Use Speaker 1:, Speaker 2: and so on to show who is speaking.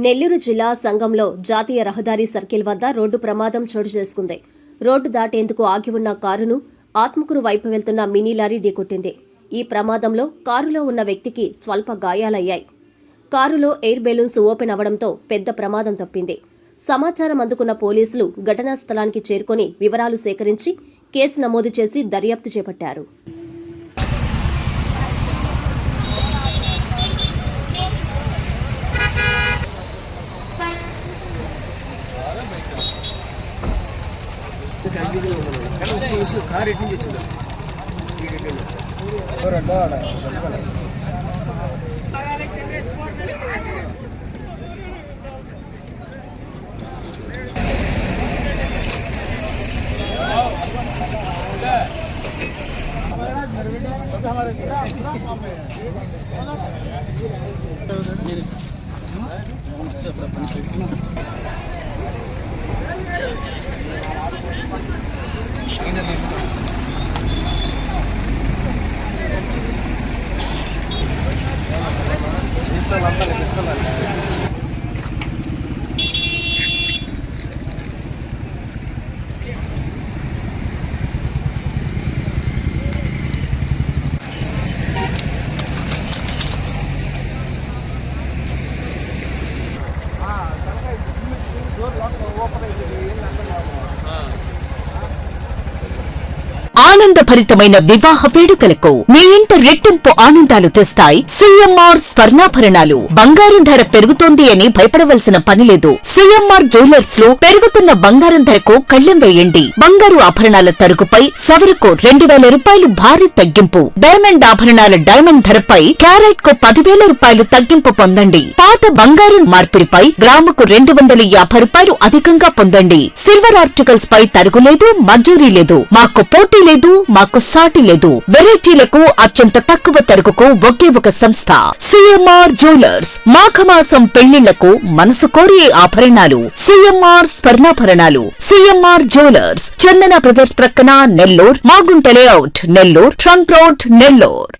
Speaker 1: నెల్లూరు జిల్లా సంగంలో జాతీయ రహదారి సర్కిల్ వద్ద రోడ్డు ప్రమాదం చోటు చేసుకుంది. రోడ్డు దాటేందుకు ఆగి ఉన్న కారును ఆత్మకూరు వైపు వెళ్తున్న మినీ లారీ ఢీకొట్టింది. ఈ ప్రమాదంలో కారులో ఉన్న వ్యక్తికి స్వల్ప గాయాలయ్యాయి. కారులో ఎయిర్ బెలూన్స్ ఓపెన్ అవడంతో పెద్ద ప్రమాదం తప్పింది. సమాచారం అందుకున్న పోలీసులు ఘటనా స్థలానికి చేరుకుని వివరాలు సేకరించి కేసు నమోదు చేసి దర్యాప్తు చేపట్టారు.
Speaker 2: కార్ ఎటు నుంచి వచ్చిందా?
Speaker 3: ఆనందభరితమైన వివాహ వేడుకలకు మీ ఇంట రెట్టింపు ఆనందాలు తెస్తాయి సిఎంఆర్ స్వర్ణాభరణాలు. బంగారం ధర పెరుగుతోంది అని భయపడవలసిన పనిలేదు. సిఎంఆర్ జ్యువెలర్స్ లో పెరుగుతున్న బంగారం ధరకు కళ్లెం వేయండి. బంగారు ఆభరణాల తరుగుపై సవరకు 2000 రూపాయలు భారీ తగ్గింపు. డైమండ్ ఆభరణాల డైమండ్ ధరపై క్యారెట్ కు 10,000 రూపాయలు తగ్గింపు పొందండి. పాత బంగారం మార్పిడిపై గ్రాముకు 250 రూపాయలు అధికంగా పొందండి. సిల్వర్ ఆర్టికల్స్ పై తరుగులేదు, మజూరీ లేదు. మాకు పోటీ లేదు, మాకు సాటి లేదు. వెరైటీలకు అత్యంత తక్కువ తరుగుకు ఒకే ఒక సంస్థ సిఎంఆర్ జ్యువెలర్స్. మాఘమాసం పెళ్లిళ్లకు మనసు కోరే ఆభరణాలు సిఎంఆర్ స్వర్ణాభరణాలు. సిఎంఆర్ జ్యువెలర్స్, చందన బ్రదర్స్ ప్రక్కన Nellore, Magunta layout Nellore, trunk road Nellore.